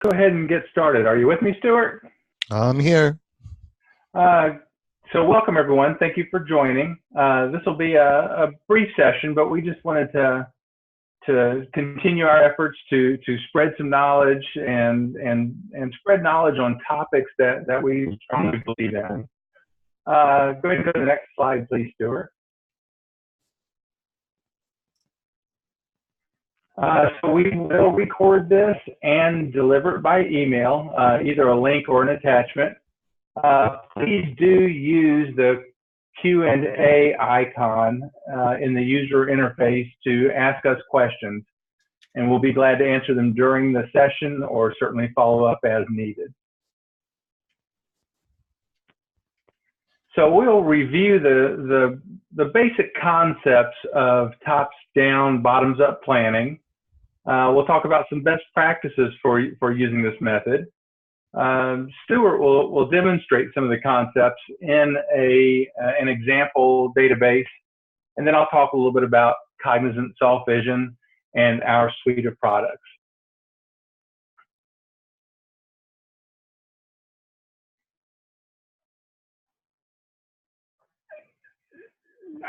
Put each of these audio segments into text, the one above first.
Go ahead and get started. Are you with me, Stuart? I'm here. Uh, so welcome, everyone. Thank you for joining. This will be a brief session, but we just wanted to continue our efforts to spread some knowledge and spread knowledge on topics that we strongly believe in. Go ahead and go to the next slide, please, Stuart. So we will record this and deliver it by email, either a link or an attachment. Please do use the Q&A icon in the user interface to ask us questions, and we'll be glad to answer them during the session or certainly follow up as needed. So we'll review the basic concepts of tops-down, bottoms-up planning. We'll talk about some best practices for using this method. Stuart will demonstrate some of the concepts in an example database, and then I'll talk a little bit about Cognizant Softvision and our suite of products.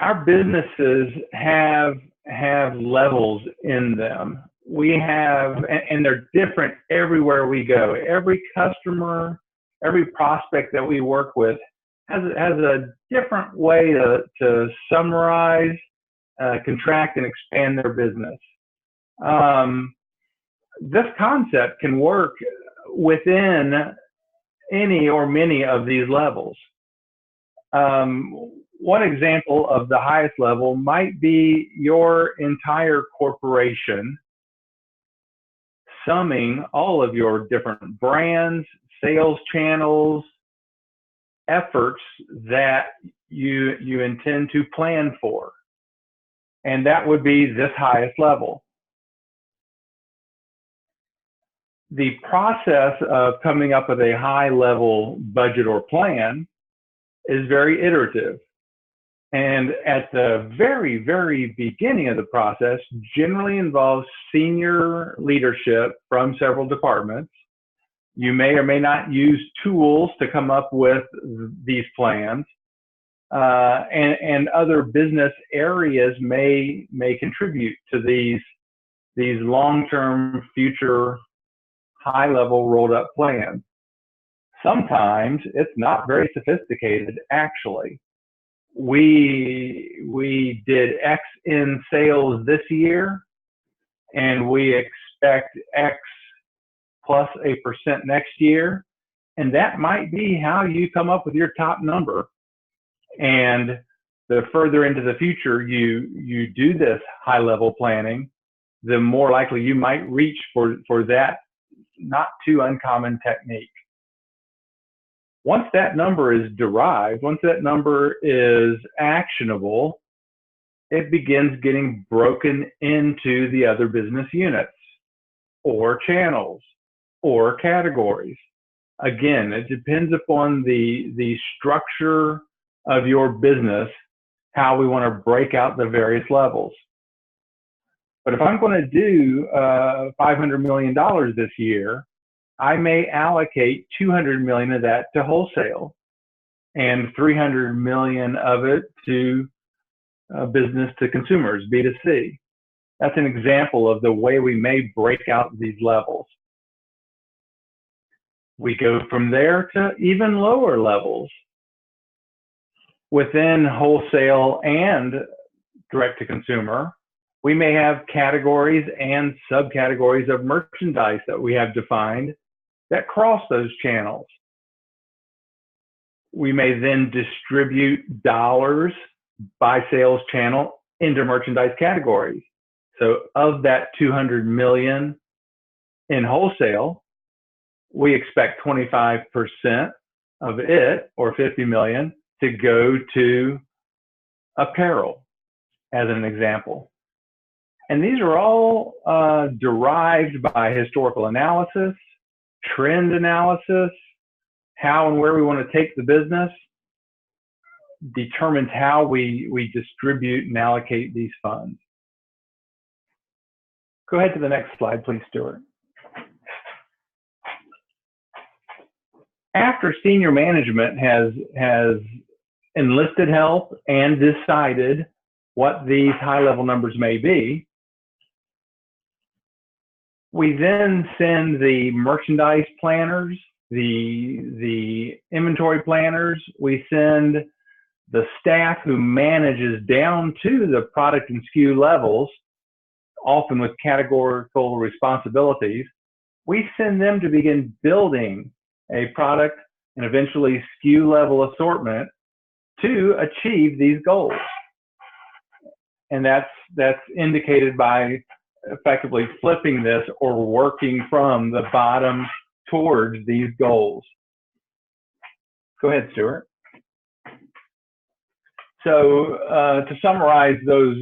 Our businesses have levels in them. We have, and they're different everywhere we go. Every customer, every prospect that we work with has a different way to summarize, contract, and expand their business. This concept can work within any or many of these levels. One example of the highest level might be your entire corporation summing all of your different brands, sales channels, efforts that you intend to plan for. And that would be this highest level. The process of coming up with a high-level budget or plan is very iterative. And at the very, very beginning of the process, generally involves senior leadership from several departments. You may or may not use tools to come up with these plans, and other business areas may contribute to these long-term, future, high-level rolled-up plans. Sometimes it's not very sophisticated, actually. We did X in sales this year, and we expect X plus a % next year, and that might be how you come up with your top number. And the further into the future you do this high-level planning, the more likely you might reach for that not too uncommon technique. Once that number is derived, once that number is actionable, it begins getting broken into the other business units or channels or categories. Again, it depends upon the structure of your business, how we want to break out the various levels. But if I'm going to do $500 million this year, I may allocate $200 million of that to wholesale and $300 million of it to business to consumers, B2C. That's an example of the way we may break out these levels. We go from there to even lower levels. Within wholesale and direct to consumer, we may have categories and subcategories of merchandise that we have defined that cross those channels. We may then distribute dollars by sales channel into merchandise categories. So of that 200 million in wholesale, we expect 25% of it, or 50 million, to go to apparel, as an example. And these are all derived by historical analysis, trend analysis. How and where we want to take the business determines how we distribute and allocate these funds. Go ahead to the next slide, please, Stuart. After senior management has enlisted help and decided what these high-level numbers may be, we then send the merchandise planners, the inventory planners, we send the staff who manages down to the product and SKU levels, often with categorical responsibilities. We send them to begin building a product and eventually SKU level assortment to achieve these goals. And that's indicated by effectively flipping this or working from the bottom towards these goals. Go ahead, Stuart. So to summarize those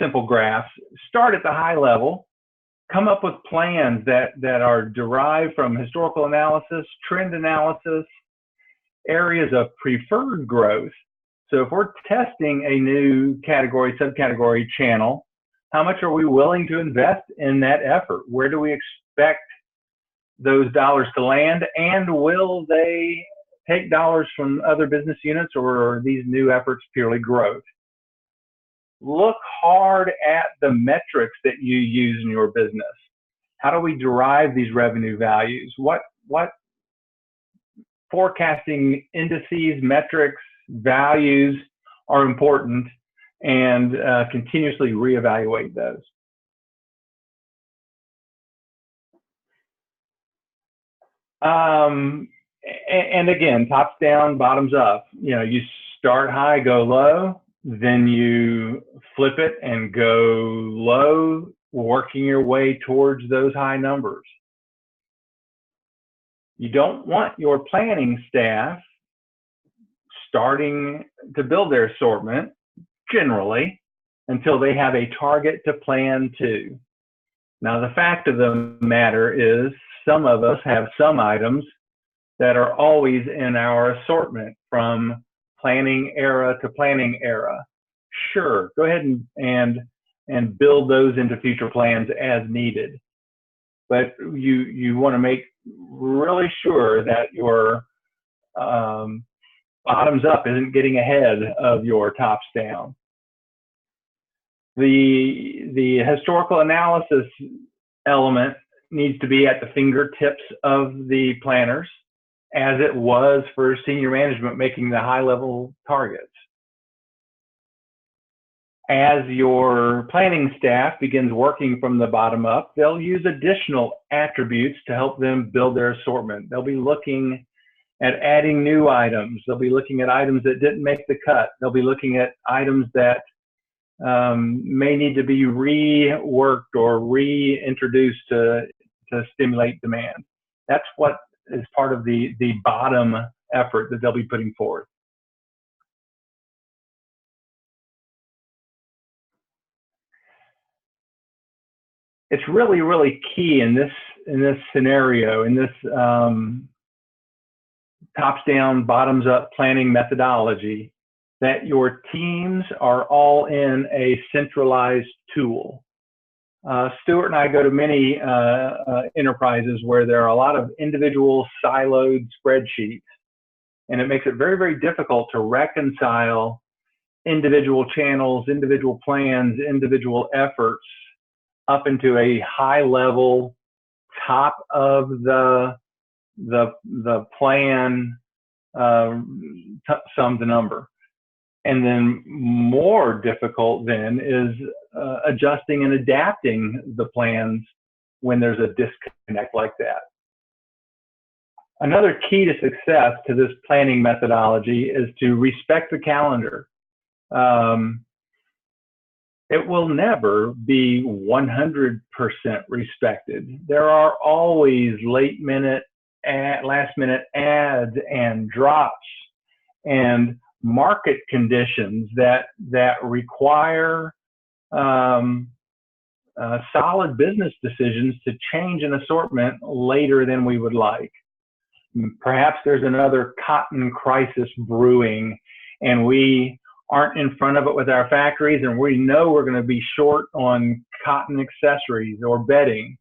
simple graphs, start at the high level, come up with plans that are derived from historical analysis, trend analysis, areas of preferred growth. So if we're testing a new category, subcategory channel, how much are we willing to invest in that effort? Where do we expect those dollars to land? And will they take dollars from other business units, or are these new efforts purely growth? Look hard at the metrics that you use in your business. How do we derive these revenue values? What forecasting indices, metrics, values are important, and continuously reevaluate those. And again, tops down, bottoms up. You know, you start high, go low, then you flip it and go low, working your way towards those high numbers. You don't want your planning staff starting to build their assortment generally until they have a target to plan to. Now, the fact of the matter is some of us have some items that are always in our assortment from planning era to planning era. Sure, go ahead and build those into future plans as needed. But you want to make really sure that your bottoms up isn't getting ahead of your tops down. The historical analysis element needs to be at the fingertips of the planners, as it was for senior management making the high-level targets. As your planning staff begins working from the bottom up, they'll use additional attributes to help them build their assortment. They'll be looking at adding new items. They'll be looking at items that didn't make the cut. They'll be looking at items that may need to be reworked or reintroduced to stimulate demand. That's what is part of the bottom effort that they'll be putting forth. It's really, really key in this scenario, in this tops down, bottoms up planning methodology, that your teams are all in a centralized tool. Stuart and I go to many enterprises where there are a lot of individual siloed spreadsheets, and it makes it very, very difficult to reconcile individual channels, individual plans, individual efforts up into a high level, top of the plan sum to number. And then more difficult then is adjusting and adapting the plans when there's a disconnect like that. Another key to success to this planning methodology is to respect the calendar. It will never be 100% respected. There are always last minute adds and drops and market conditions that require solid business decisions to change an assortment later than we would like. Perhaps there's another cotton crisis brewing, and we aren't in front of it with our factories, and we know we're going to be short on cotton accessories or bedding.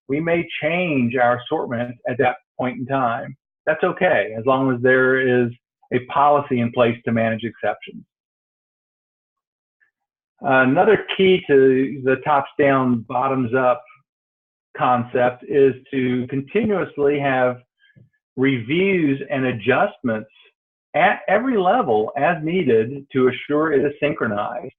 We may change our assortment at that point in time. That's okay, as long as there is a policy in place to manage exceptions. Another key to the tops down, bottoms up concept is to continuously have reviews and adjustments at every level as needed to assure it is synchronized.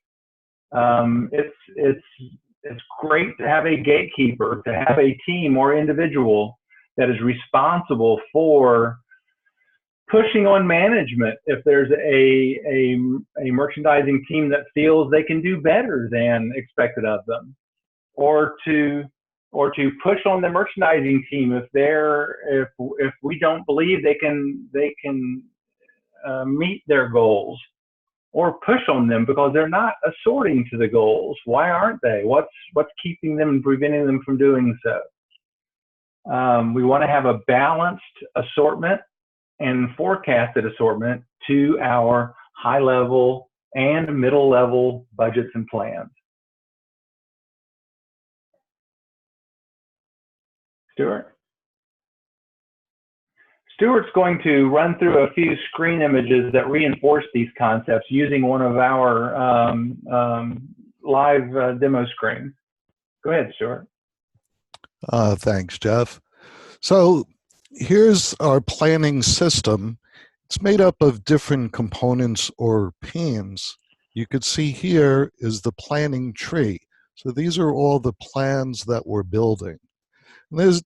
It's great to have a gatekeeper, to have a team or individual that is responsible for pushing on management if there's a merchandising team that feels they can do better than expected of them, or to push on the merchandising team if we don't believe they can meet their goals, or push on them because they're not assorting to the goals. Why aren't they? What's keeping them and preventing them from doing so? We want to have a balanced assortment and forecasted assortment to our high level and middle level budgets and plans. Stuart's going to run through a few screen images that reinforce these concepts using one of our live demo screens. Go ahead, Stuart. Thanks, Jeff. So here's our planning system. It's made up of different components or panes. You could see here is the planning tree. So these are all the plans that we're building. And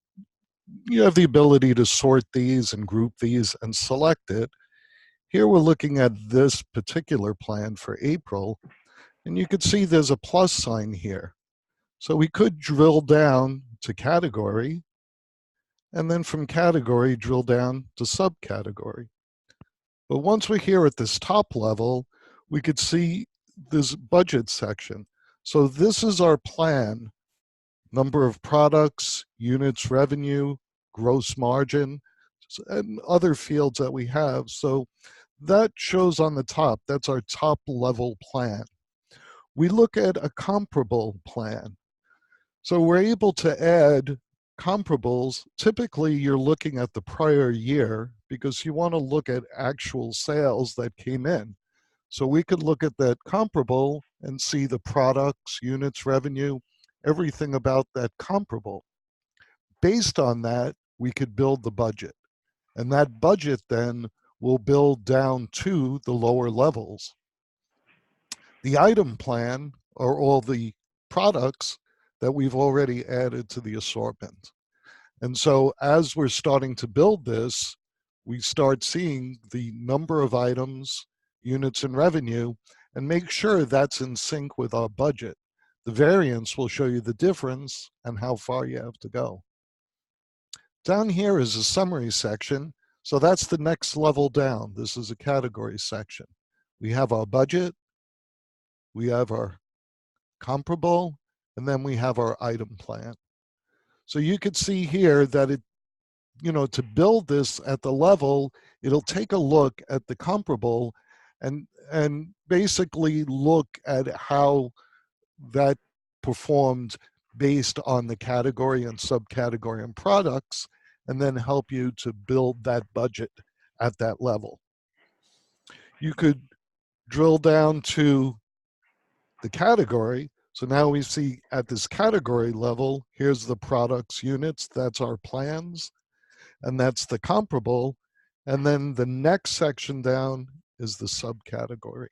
you have the ability to sort these and group these and select it. Here we're looking at this particular plan for April, and you could see there's a plus sign here. So we could drill down to category, and then from category drill down to subcategory. But once we're here at this top level, we could see this budget section. So this is our plan: number of products, units revenue, gross margin, and other fields that we have. So that shows on the top. That's our top level plan. We look at a comparable plan. So we're able to add comparables. Typically, you're looking at the prior year because you want to look at actual sales that came in. So we could look at that comparable and see the products, units, revenue, everything about that comparable. Based on that, we could build the budget. And that budget then will build down to the lower levels. The item plan are all the products that we've already added to the assortment. And so as we're starting to build this, we start seeing the number of items, units, and revenue, and make sure that's in sync with our budget. The variance will show you the difference and how far you have to go. Down here is a summary section. So that's the next level down. This is a category section. We have our budget, we have our comparable, and then we have our item plan. So you could see here that to build this at the level, it'll take a look at the comparable and basically look at how that performed based on the category and subcategory and products, and then help you to build that budget at that level. You could drill down to the category. So now we see at this category level, here's the products, units, that's our plans, and that's the comparable. And then the next section down is the subcategory.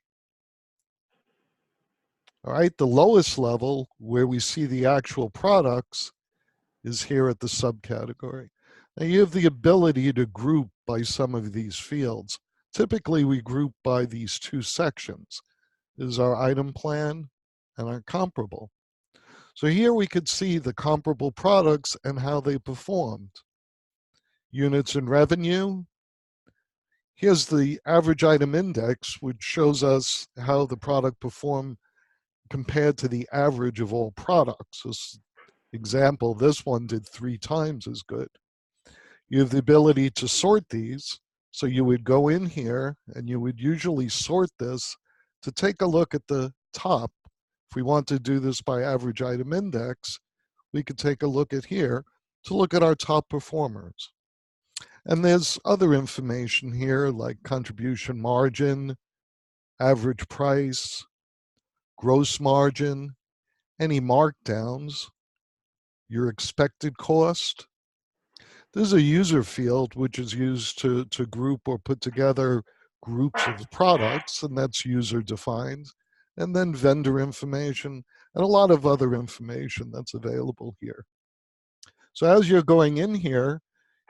All right, the lowest level where we see the actual products is here at the subcategory. Now you have the ability to group by some of these fields. Typically we group by these two sections. This is our item plan and our comparable. So here we could see the comparable products and how they performed. Units and revenue. Here's the average item index, which shows us how the product performed compared to the average of all products. This example, this one did 3 times as good. You have the ability to sort these. So you would go in here and you would usually sort this to take a look at the top. If we want to do this by average item index, we could take a look at here to look at our top performers. And there's other information here like contribution margin, average price, gross margin, any markdowns, your expected cost. There's a user field which is used to group or put together groups of products, and that's user defined. And then vendor information and a lot of other information that's available here. So as you're going in here,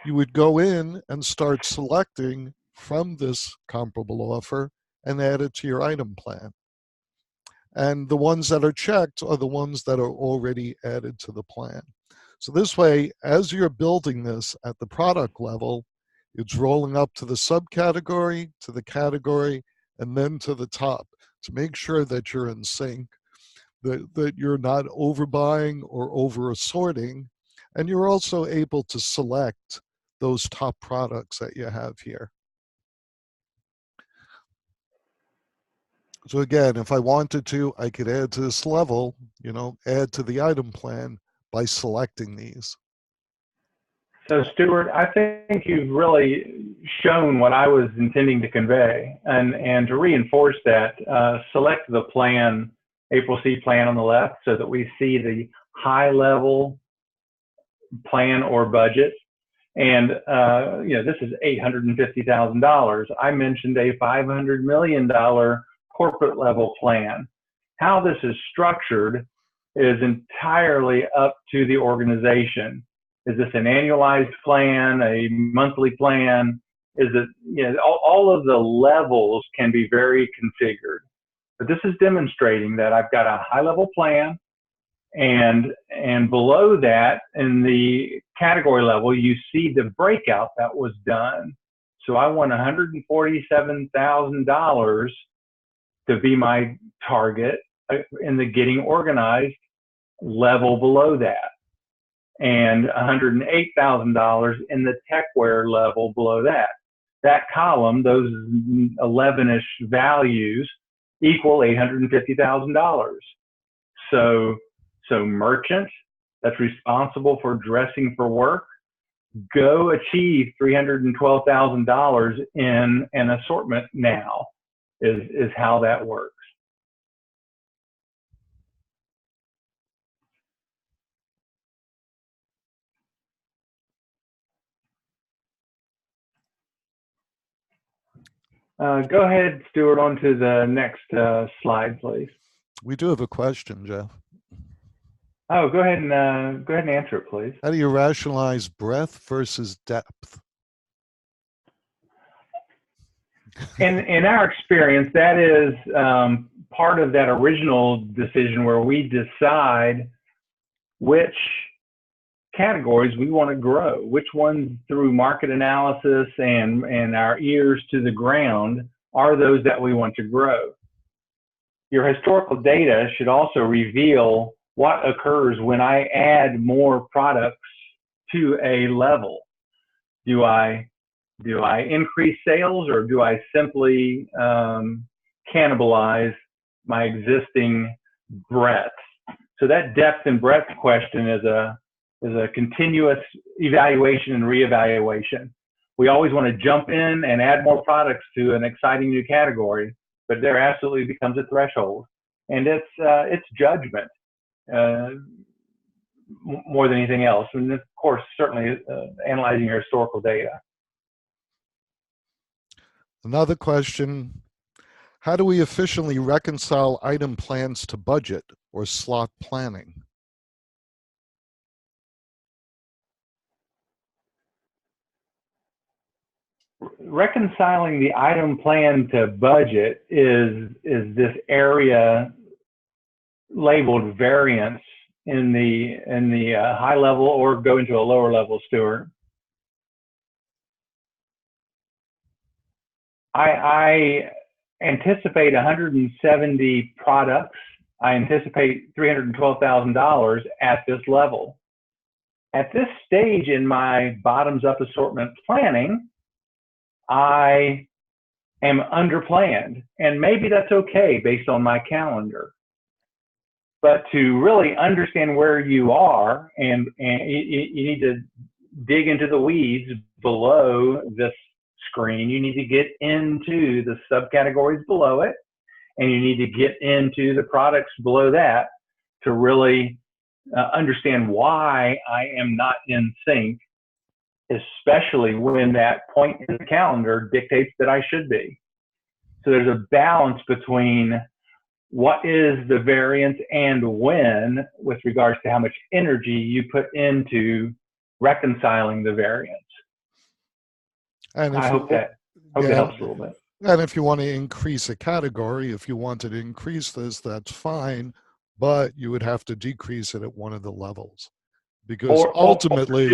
you would go in and start selecting from this comparable offer and add it to your item plan. And the ones that are checked are the ones that are already added to the plan. So this way, as you're building this at the product level, it's rolling up to the subcategory, to the category, and then to the top to make sure that you're in sync, that you're not overbuying or over assorting, and you're also able to select those top products that you have here. So again, if I wanted to, I could add to this level, add to the item plan by selecting these. So Stuart, I think you've really shown what I was intending to convey. And to reinforce that, select the plan, April C plan on the left, so that we see the high level plan or budget. And this is $850,000. I mentioned a $500 million corporate level plan. How this is structured is entirely up to the organization. Is this an annualized plan, a monthly plan? Is it, all of the levels can be very configured. But this is demonstrating that I've got a high level plan, and below that in the category level, you see the breakout that was done. So I want $147,000 to be my target in the getting organized level below that, and $108,000 in the techwear level below that. That column, those 11-ish values, equal $850,000. So merchant that's responsible for dressing for work, go achieve $312,000 in an assortment now, is how that works. Go ahead, Stuart, on to the next slide, please. We do have a question, Jeff. Oh, go ahead and answer it, please. How do you rationalize breadth versus depth? In our experience, that is part of that original decision where we decide which categories we want to grow, which ones through market analysis and our ears to the ground are those that we want to grow. Your historical data should also reveal what occurs when I add more products to a level. Do I increase sales, or do I simply cannibalize my existing breadth? So that depth and breadth question is a continuous evaluation and reevaluation. We always want to jump in and add more products to an exciting new category, but there absolutely becomes a threshold, and it's judgment more than anything else. And of course, certainly analyzing your historical data. Another question: how do we efficiently reconcile item plans to budget or slot planning? Reconciling the item plan to budget is this area labeled variance in the high level, or go into a lower level, Stuart. I anticipate 170 products. I anticipate $312,000 at this level. At this stage in my bottoms-up assortment planning, I am underplanned, and maybe that's okay based on my calendar. But to really understand where you are, and you need to dig into the weeds below this screen. You need to get into the subcategories below it, and you need to get into the products below that to really understand why I am not in sync, especially when that point in the calendar dictates that I should be. So there's a balance between what is the variance and when, with regards to how much energy you put into reconciling the variance. And I hope that helps a little bit. And if you want to increase a category, if you wanted to increase this, that's fine, but you would have to decrease it at one of the levels, because ultimately,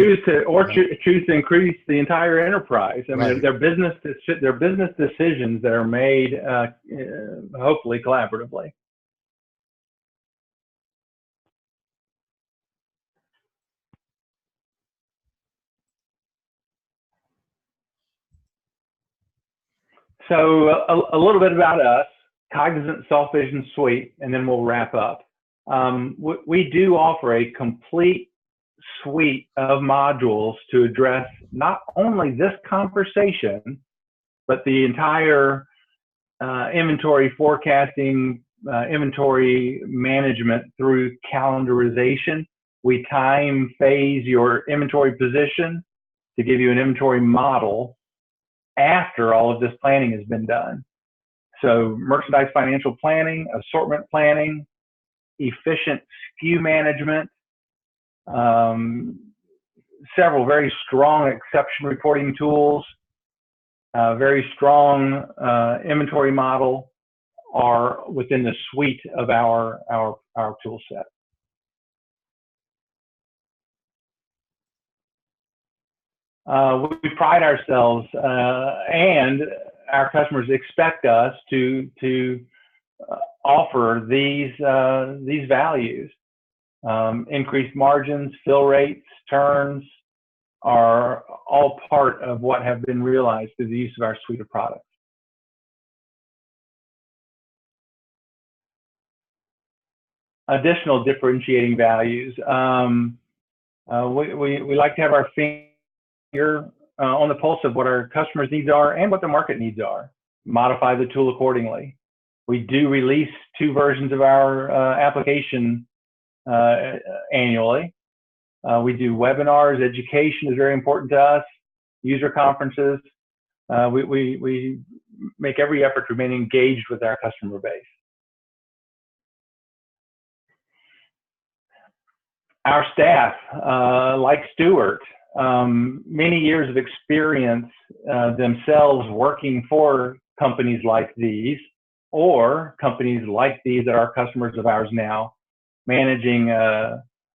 or choose to increase the entire enterprise. I mean, they're business decisions that are made, hopefully collaboratively. So a little bit about us, Cognizant Softvision Suite, and then we'll wrap up. We do offer a complete suite of modules to address not only this conversation, but the entire inventory forecasting, inventory management through calendarization. We time phase your inventory position to give you an inventory model after all of this planning has been done. So merchandise financial planning, assortment planning, efficient SKU management, several very strong exception reporting tools, very strong inventory model are within the suite of our tool set. We pride ourselves, and our customers expect us to offer these values. Increased margins, fill rates, turns are all part of what have been realized through the use of our suite of products. Additional differentiating values. We like to have our finger on the pulse of what our customers' needs are and what the market needs are. Modify the tool accordingly. We do release 2 versions of our application annually. We do webinars. Education is very important to us. User conferences. We make every effort to remain engaged with our customer base. Our staff, like Stuart, many years of experience themselves working for companies like these, or companies like these that are customers of ours now, managing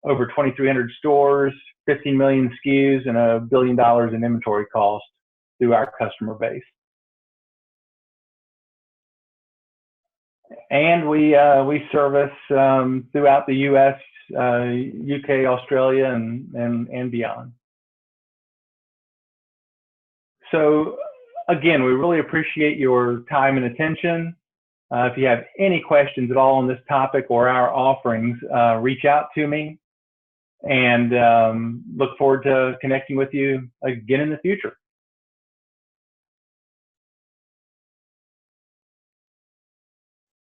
over 2,300 stores, 15 million SKUs, and $1 billion in inventory cost through our customer base. And we service throughout the U.S., UK, Australia, and beyond. So again, we really appreciate your time and attention. If you have any questions at all on this topic or our offerings, reach out to me, and look forward to connecting with you again in the future.